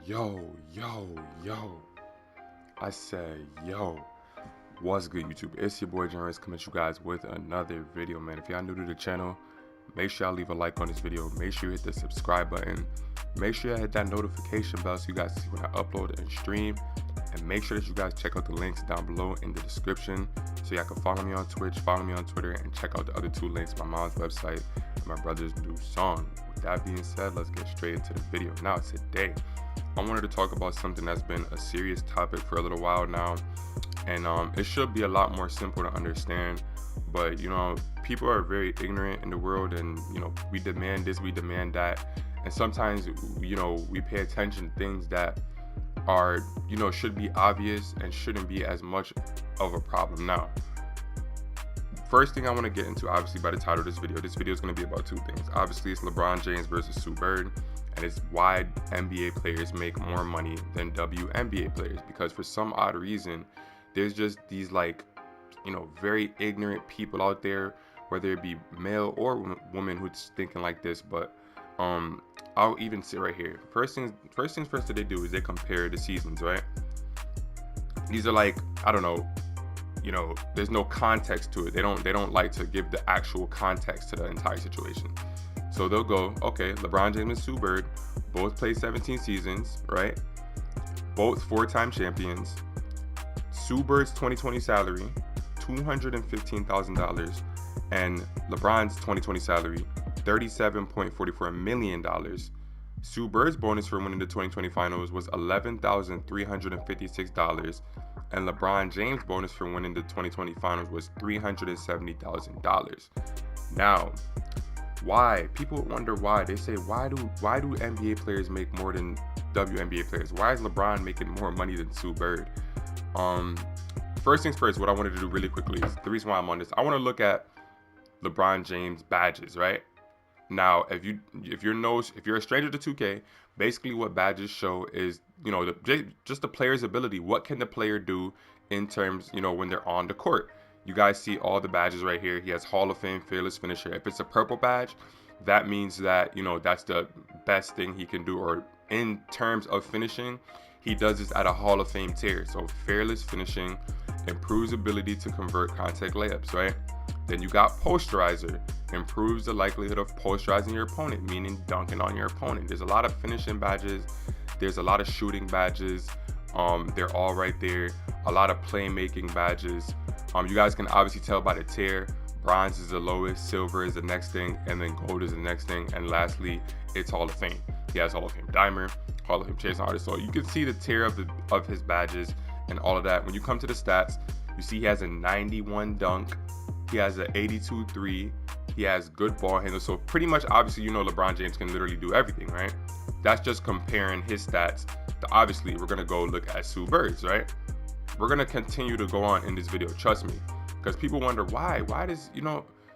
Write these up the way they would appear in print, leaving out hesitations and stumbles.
Yo. I said, yo, what's good, YouTube? It's your boy Jonas coming at you guys with another video, man. If y'all new to the channel, make sure y'all leave a like on this video. Make sure you hit the subscribe button. Make sure you hit that notification bell so you guys see when I upload and stream. And make sure that you guys check out the links down below in the description so y'all can follow me on Twitch, follow me on Twitter, and check out the other two links, my mom's website and my brother's new song. With that being said, let's get straight into the video. Now, today, I wanted to talk about something that's been a serious topic for a little while now, and it should be a lot more simple to understand, but people are very ignorant in the world, and we demand this, we demand that, and sometimes we pay attention to things that are should be obvious and shouldn't be as much of a problem. Now, first thing I want to get into, obviously by the title of this video is going to be about two things. Obviously, it's LeBron James versus Sue Bird, and it's why NBA players make more money than WNBA players, because for some odd reason there's just these very ignorant people out there, whether it be male or woman, who's thinking like this. But I'll even sit right here. First things first that they do is they compare the seasons, right? These are I don't know, there's no context to it. They don't like to give the actual context to the entire situation. So they'll go, okay, LeBron James and Sue Bird both played 17 seasons, right? Both four-time champions. Sue Bird's 2020 salary, $215,000, and LeBron's 2020 salary, $37.44 million. Sue Bird's bonus for winning the 2020 finals was $11,356, and LeBron James' bonus for winning the 2020 finals was $370,000. Now, why? People wonder why. They say, why do NBA players make more than WNBA players? Why is LeBron making more money than Sue Bird? First things first, what I wanted to do really quickly is the reason why I'm on this. I want to look at LeBron James badges, right? Now, if you're a stranger to 2K, basically what badges show is just the player's ability. What can the player do in terms when they're on the court? You guys see all the badges right here. He has Hall of Fame Fearless Finisher. If it's a purple badge, that means that that's the best thing he can do, or in terms of finishing, he does this at a Hall of Fame tier. So fearless finishing, improves ability to convert contact layups, right? Then you got posterizer, improves the likelihood of posterizing your opponent, meaning dunking on your opponent. There's a lot of finishing badges. There's a lot of shooting badges. They're all right there. A lot of playmaking badges. You guys can obviously tell by the tier. Bronze is the lowest, silver is the next thing, and then gold is the next thing, and lastly, it's Hall of Fame. He has Hall of Fame Dimer, Hall of Fame Chasing Artist. So you can see the tier of his badges and all of that. When you come to the stats, you see he has a 91 dunk, he has an 82 3, he has good ball handle. So pretty much, obviously, LeBron James can literally do everything, right? That's just comparing his stats to, obviously, we're gonna go look at Sue Bird's, right? We're gonna continue to go on in this video, trust me, because people wonder why does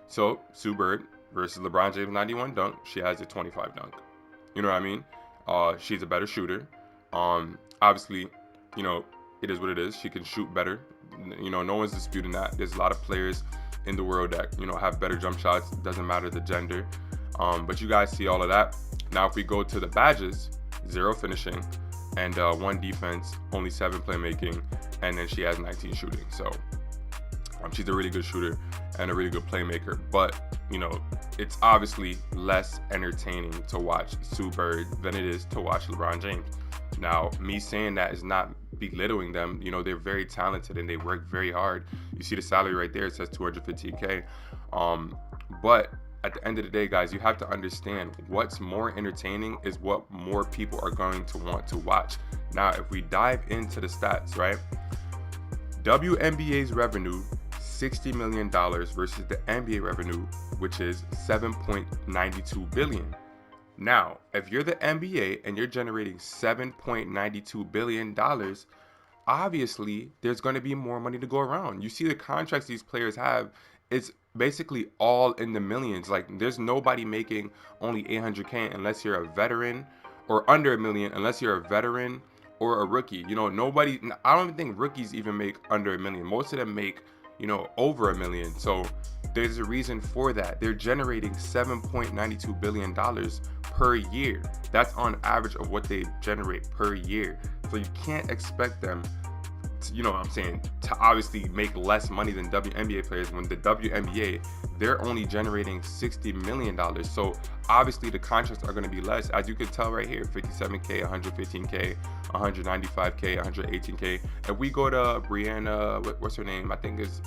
so Sue Bird versus LeBron James 91 dunk, she has a 25 dunk. You know what I mean? She's a better shooter. Obviously, it is what it is. She can shoot better. No one's disputing that. There's a lot of players in the world that have better jump shots. It doesn't matter the gender. But you guys see all of that. Now, if we go to the badges, 0 finishing and 1 defense, only 7 playmaking, and then she has 19 shooting. So she's a really good shooter and a really good playmaker. But it's obviously less entertaining to watch Sue Bird than it is to watch LeBron James. Now, me saying that is not belittling them. They're very talented and they work very hard. You see the salary right there, it says $215K. But at the end of the day, guys, you have to understand what's more entertaining is what more people are going to want to watch. Now, if we dive into the stats, right? WNBA's revenue, $60 million versus the NBA revenue, which is $7.92 billion. Now, if you're the NBA and you're generating $7.92 billion, obviously there's going to be more money to go around. You see the contracts these players have, it's basically all in the millions. There's nobody making only $800K unless you're a veteran, or under $1 million unless you're a veteran or a rookie. Nobody, I don't even think rookies even make under $1 million. Most of them make over $1 million. So There's a reason for that. They're generating $7.92 billion per year. That's on average of what they generate per year. So you can't expect them to, you know what I'm saying, to obviously make less money than WNBA players when the WNBA, they're only generating $60 million. So obviously the contracts are going to be less, as you can tell right here, 57K, 115K, 195K, 118K. If we go to Brianna, what's her name? I think it's,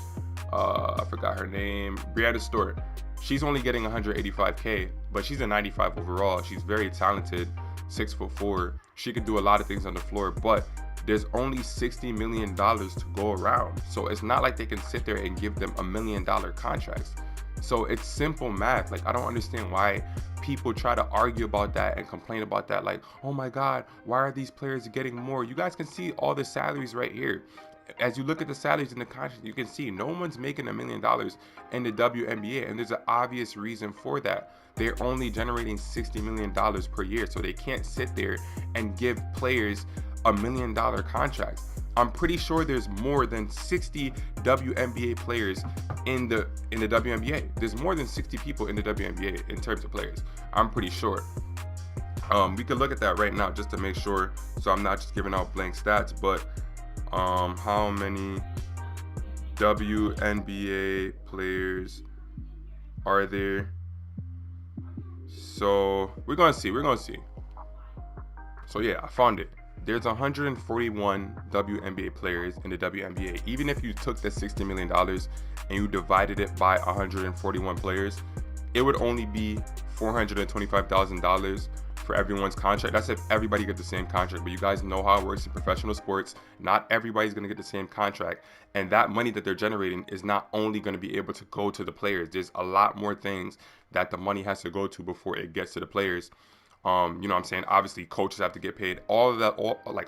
I forgot her name, Brianna Stewart. She's only getting 185K, but she's a 95 overall. She's very talented, 6'4". She could do a lot of things on the floor, but there's only $60 million to go around. So it's not like they can sit there and give them $1 million contracts. So it's simple math. Like, I don't understand why people try to argue about that and complain about that. Like, oh my God, why are these players getting more? You guys can see all the salaries right here. As you look at the salaries in the contract, you can see no one's making $1 million in the WNBA, and there's an obvious reason for that. They're only generating $60 million per year, so they can't sit there and give players $1 million contracts. I'm pretty sure there's more than 60 WNBA players in the WNBA. There's more than 60 people in the WNBA in terms of players. I'm pretty sure. We could look at that right now just to make sure, so I'm not just giving out blank stats, but how many WNBA players are there? So we're gonna see. So yeah, I found it. There's 141 WNBA players in the WNBA. Even if you took the $60 million and you divided it by 141 players, it would only be $425,000 for everyone's contract. That's if everybody gets the same contract. But you guys know how it works in professional sports. Not everybody's going to get the same contract. And that money that they're generating is not only going to be able to go to the players. There's a lot more things that the money has to go to before it gets to the players. You know what I'm saying? Obviously, coaches have to get paid. All of that,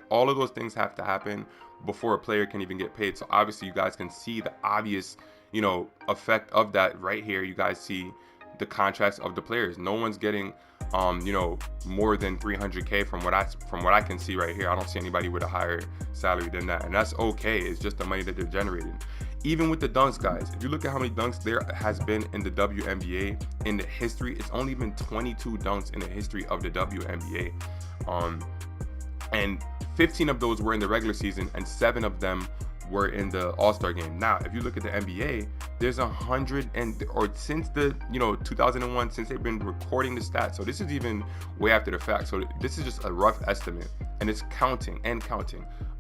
all of those things have to happen before a player can even get paid. So obviously, you guys can see the obvious, you know, effect of that right here. You guys see the contracts of the players. No one's getting, you know, more than 300K from what I can see right here. I don't see anybody with a higher salary than that, and that's okay. It's just the money that they're generating. Even with the dunks, guys, if you look at how many dunks there has been in the WNBA in the history, it's only been 22 dunks in the history of the WNBA. And 15 of those were in the regular season, and 7 of them were in the All-Star game. Now, if you look at the NBA, there's 100 or since the 2001, since they've been recording the stats. So this is even way after the fact. So this is just a rough estimate, and it's counting.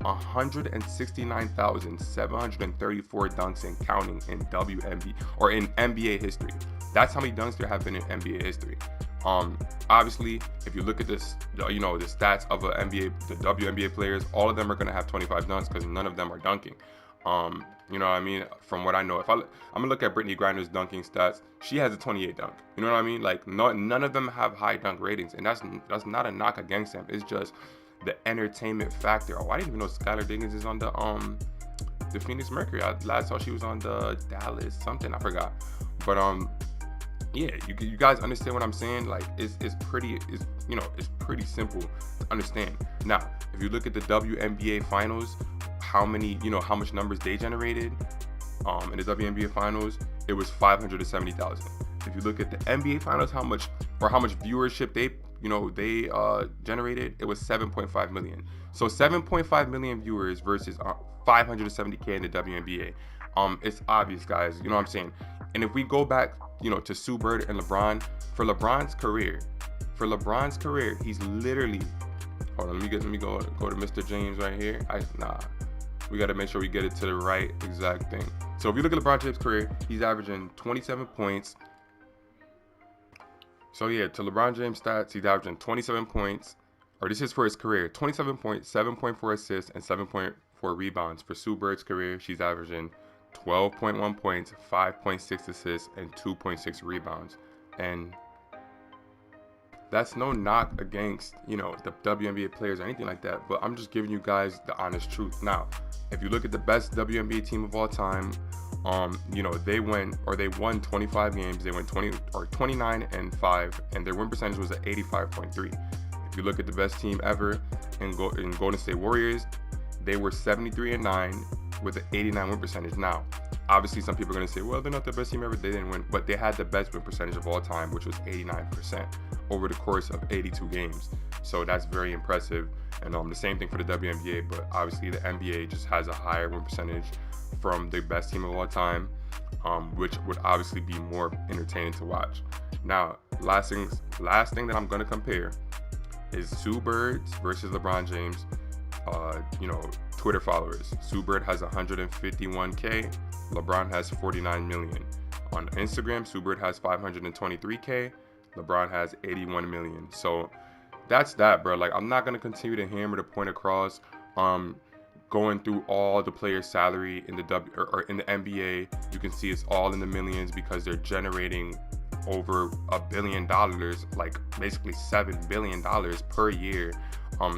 169,734 dunks and counting in WNBA or in NBA history. That's how many dunks there have been in NBA history. Obviously, if you look at this, the stats of the WNBA players, all of them are going to have 25 dunks because none of them are dunking. You know what I mean? From what I know, I'm gonna look at Brittany Griner's dunking stats. She has a 28 dunk. You know what I mean? Like, none of them have high dunk ratings, and that's not a knock against them. It's just the entertainment factor. Oh, I didn't even know Skylar Diggins is on the Phoenix Mercury. I last saw she was on the Dallas something. I forgot. But yeah, you guys understand what I'm saying? Like, it's pretty simple to understand. Now, if you look at the WNBA finals, how much numbers they generated in the WNBA finals, it was 570,000. If you look at the NBA finals, how much viewership they generated, it was 7.5 million. So 7.5 million viewers versus 570K in the WNBA. It's obvious, guys. You know what I'm saying? And if we go back, to Sue Bird and LeBron, for LeBron's career, he's literally. Hold on, let me go to Mr. James right here. We got to make sure we get it to the right exact thing. So if you look at LeBron James' career, he's averaging 27 points. So yeah, to LeBron James' stats, he's averaging 27 points, or this is for his career, 27 points, 7.4 assists, and 7.4 rebounds. For Sue Bird's career, she's averaging 12.1 points, 5.6 assists, and 2.6 rebounds. And that's no knock against, the WNBA players or anything like that, but I'm just giving you guys the honest truth. Now, if you look at the best WNBA team of all time, they won 25 games. They went 29-5, and their win percentage was at 85.3. If you look at the best team ever in Golden State Warriors, they were 73-9 with an 89 win percentage. Now, Obviously, some people are going to say, well, they're not the best team ever. They didn't win. But they had the best win percentage of all time, which was 89% over the course of 82 games. So that's very impressive. And the same thing for the WNBA. But obviously, the NBA just has a higher win percentage from the best team of all time, which would obviously be more entertaining to watch. Now, last thing that I'm going to compare is Sue Bird's versus LeBron James. Twitter followers. Sue Bird has 151K. LeBron has 49 million. On Instagram, Sue Bird has 523K. LeBron has 81 million. So that's that, bro. Like, I'm not gonna continue to hammer the point across. Going through all the players' salary in the in the NBA, you can see it's all in the millions because they're generating over $1 billion, like basically $7 billion per year.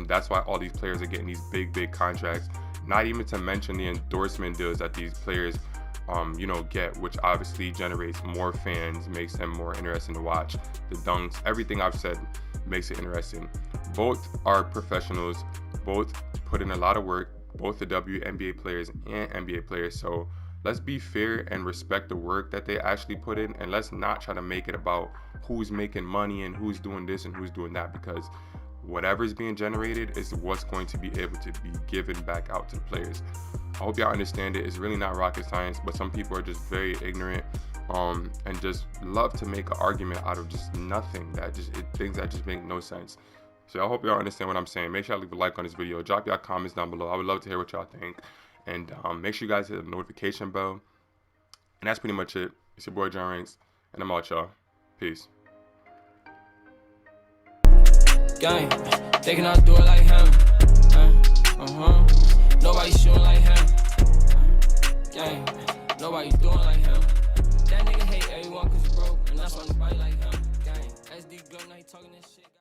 That's why all these players are getting these big contracts. Not even to mention the endorsement deals that these players get, which obviously generates more fans, makes them more interesting to watch. The dunks, everything I've said makes it interesting. Both are professionals, both put in a lot of work, both the WNBA players and NBA players. So let's be fair and respect the work that they actually put in, and let's not try to make it about who's making money and who's doing this and who's doing that, because whatever's being generated is what's going to be able to be given back out to the players. I hope y'all understand it. It's really not rocket science, but some people are just very ignorant and just love to make an argument out of just nothing, things that just make no sense. So I hope y'all understand what I'm saying. Make sure y'all leave a like on this video. Drop y'all comments down below. I would love to hear what y'all think. And make sure you guys hit the notification bell. And that's pretty much it. It's your boy John Ranks, and I'm out, y'all. Peace. Gang, they cannot do it like him. Nobody shooting like him. Gang, nobody doing like him. That nigga hate everyone cause he broke, and that's why nobody like him. Gang, SD Glow, now he talking this shit.